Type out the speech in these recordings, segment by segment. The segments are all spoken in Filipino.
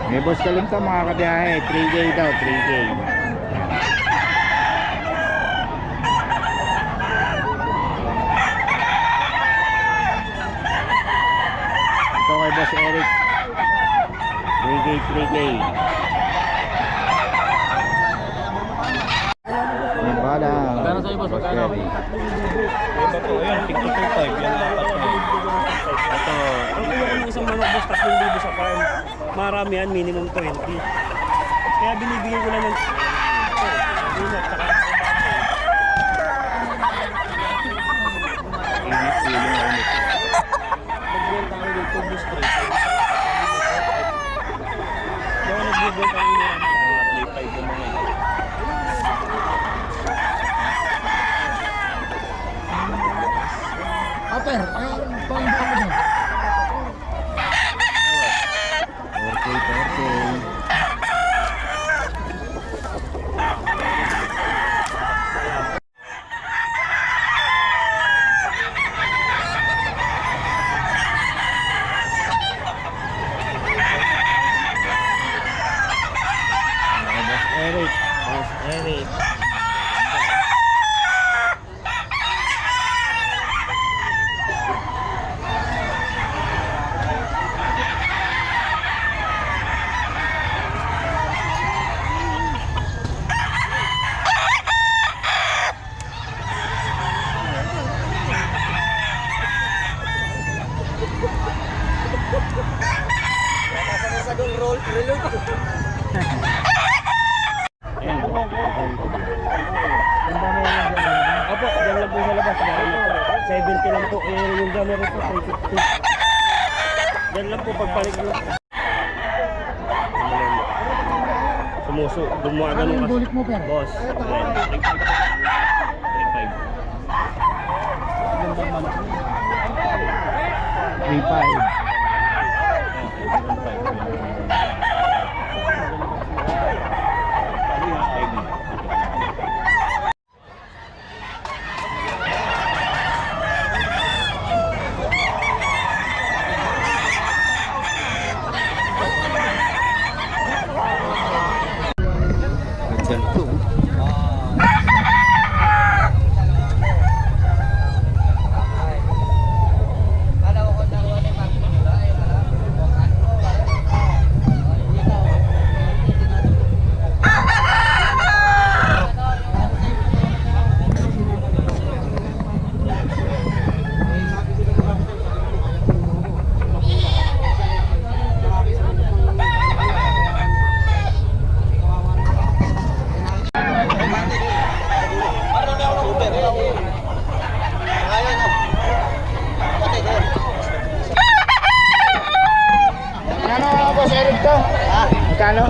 May boss kalimta mga kabiyahe, 3K daw, 3K. Ito kay Boss Eric, 3K, 3K. Yan ba lang? Magkano sa'yo boss? Magkano? Ito po, ayan, 625. Yan lang ako. Ito. Ang isang manok boss, 3,000 sa farm. Marami yan, minimum 20. Kaya binibigay ko lang ng inat, saka nagbenta ko dito, bus 3. Kaya nagbibenta ko nila ng 3,500 yung mga ito. Aper, pang baka mo 4K, 4K. Boss Eric, Boss Eric. Opo, dyan lang po sa labas. 70 lang po. Yung drummer po, 350. Dyan lang po pagpalit lang. Sumuso, dumaga Ano nung yung bulik mo, Per? boss. 3.5. 3.5. Ganito. Ano Boss Eric to? Magkano?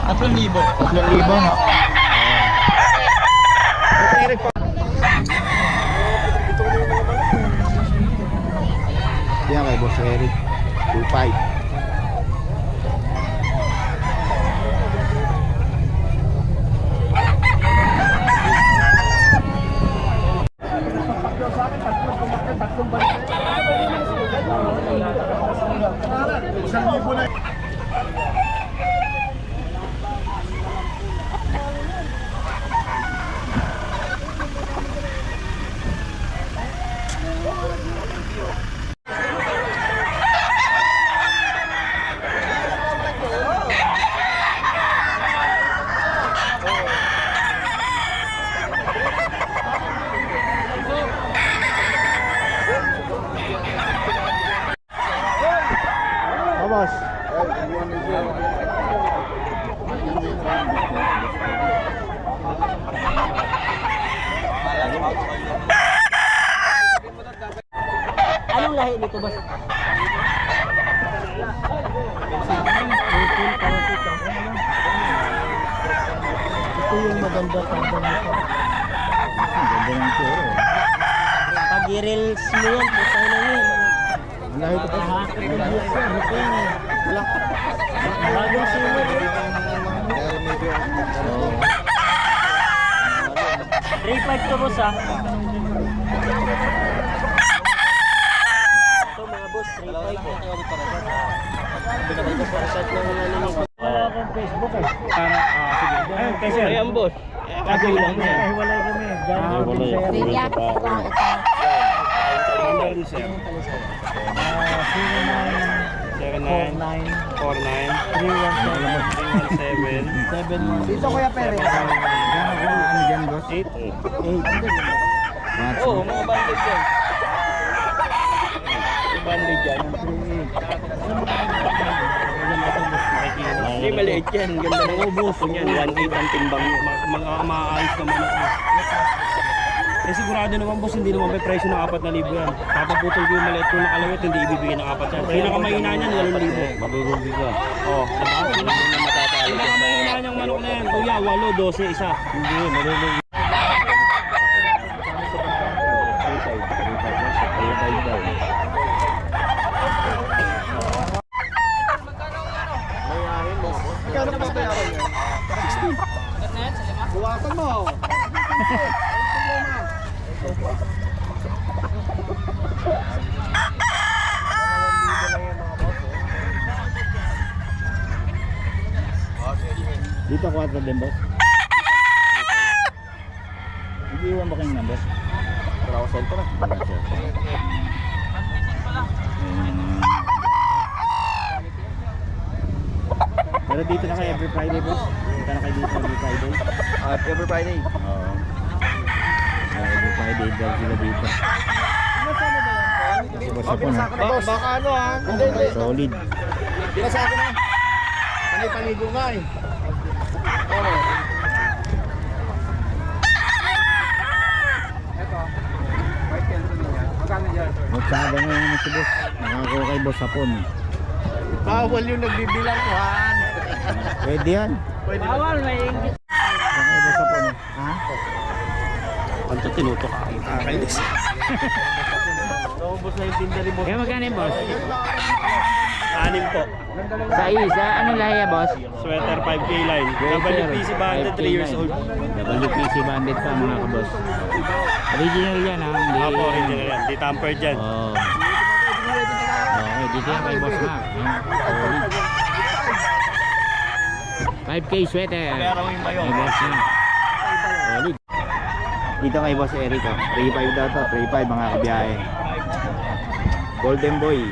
3,000. 3,000 no? Boss Eric pa. Yan kay Boss Eric, 2.5. Boss. Anong lahi nito, boss? Ito yung maganda tandang nito. Ganda ng turo. Pag i-reels mo yan, puta na yan. Ang lahi ko pa. Bagong sino. So, 3.5 to boss ha. Ito mga boss, 3.5 po. Wala akong Facebook eh. Sige. Ayun, kay sir. Ayan, boss. Kagay lang yan. Hiwalay kami. wala. Riyak, ito. Number ni sir. 0949 Dito Kuya Perez. ano dyan, boss? 8. What's Oo, mga bandage yan. May bandage yan. Hindi maliit yan. Ganda ng ubos. Yan, 1.8 ang timbang mo. Mga maayos na manok mo. Eh sigurado naman boss, hindi naman may presyo ng 4,000 yan. Papaputol ko yung maliit kung nakalawit, hindi ibibigay ng 4 yan. Pinakamahina niyan, 8,000. Magugundi ka. Oo, diba? Pinakamahina niyang manok na yan. Kuya, 8, 12, isa. Hindi, marunong. Kano ba bayaran niya? 16. Buwasan mo. Dito 4 din, boss. Hindi iwan ba kayong number? Wala ko cellphone ah. Pero dito na kayo every Friday, boss. Dito na kayo dito every Friday. Every Friday. Oo. Every Friday daw sila dito. Kasi boss ako na. Baka ano ha? Hindi, hindi. Solid. Bila sa akin ha? Panay paligo nga eh. Oo. Magsaba ngayon naman si boss. Nakakakuha kay boss hapon. Bawal yung nagbibilang ko ha? Pwede yan. Bawal, may ingit. Kaya boss hapon. Ha? Ano ito tinutok ka? Kakainis. Naubos na yung tinda ni boss. Kaya magkano yung boss? 6 po. Sa isa, anong lahi boss? Sweater 5K line. WPC banded, 3 years old. WPC banded pa mga kaboss. Original yan ha? Hindi. Ako, original yan. Di tampered yan. Oo. Okay, dito yan kay boss Mark. Solid. 5K sweater. Pera mo yung bayo. Kay boss Mark. Solid. Dito kay boss Eric. 3.5 daw to. 3.5 mga kabiyahe. Golden Boy.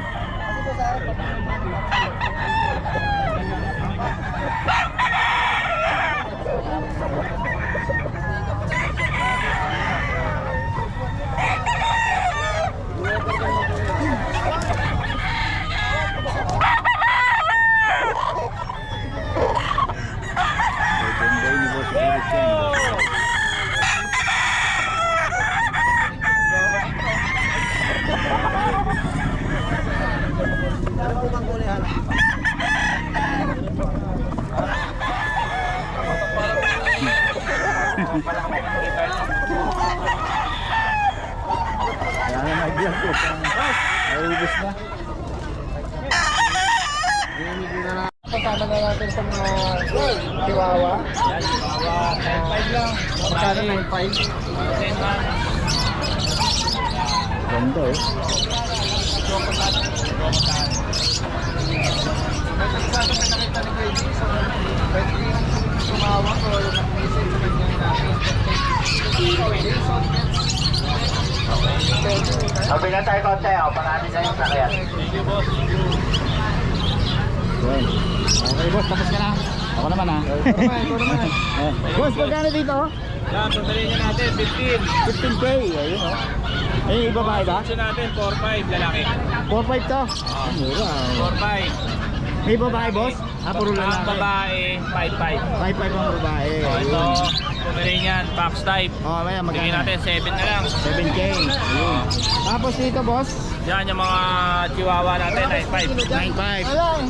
Golden Boy ni boss Eric yan. Wala na mag-vlog ko. Naubos na. Kasama na natin sa mga chihuahua. Chihuahua. 9.5 lang. Magkano 9.5? Ganda oh. Tumawag o nag-message sa kanya Sabi na tayo konti, ako parami sa yung sakyan. Yan. Okay boss, tapos ka na. Ako naman ha. Ito naman. Boss, magkano dito? Yan, pagdalhin nyo natin, 15. 15K. Ayun oh. Eh, babae ba? Gusto natin, 4.5 lalaki. 4.5 to. Mura. 4.5. May babae, boss? Puro Ang lalaki. babae, 5'5". 5'5 ang babae. Oh, ito, Ayun. Pomeranian, box type. Maya, Bigyan magkano? natin 7 na lang. 7K. Ayun. Tapos dito, boss? Yan yung mga chihuahua natin, 9'5". 9'5.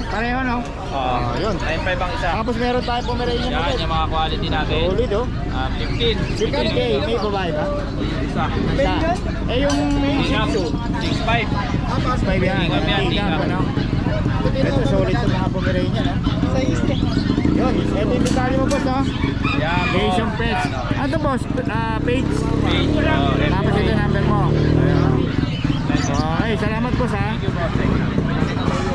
Pareho, no? Oh, Yun. 9'5 ang isa. Tapos meron tayo Pomeranian Yan ulit. yung mga quality natin. Solid, oh. 15. 15K. May babae ba? Isa. Isa. Eh, yung may Tingap, 6'2". 6'5". 5 yan. Tingap yan, tingap. Ano? Ito solid sa mga Pomeranian, ha? Yun. Ito yung detalye mo, boss, no? Yan, boss. Asian Pets. Ano to, boss? Page. Page. Tapos ito yung number mo. Okay, salamat, boss, ha? Thank you, boss.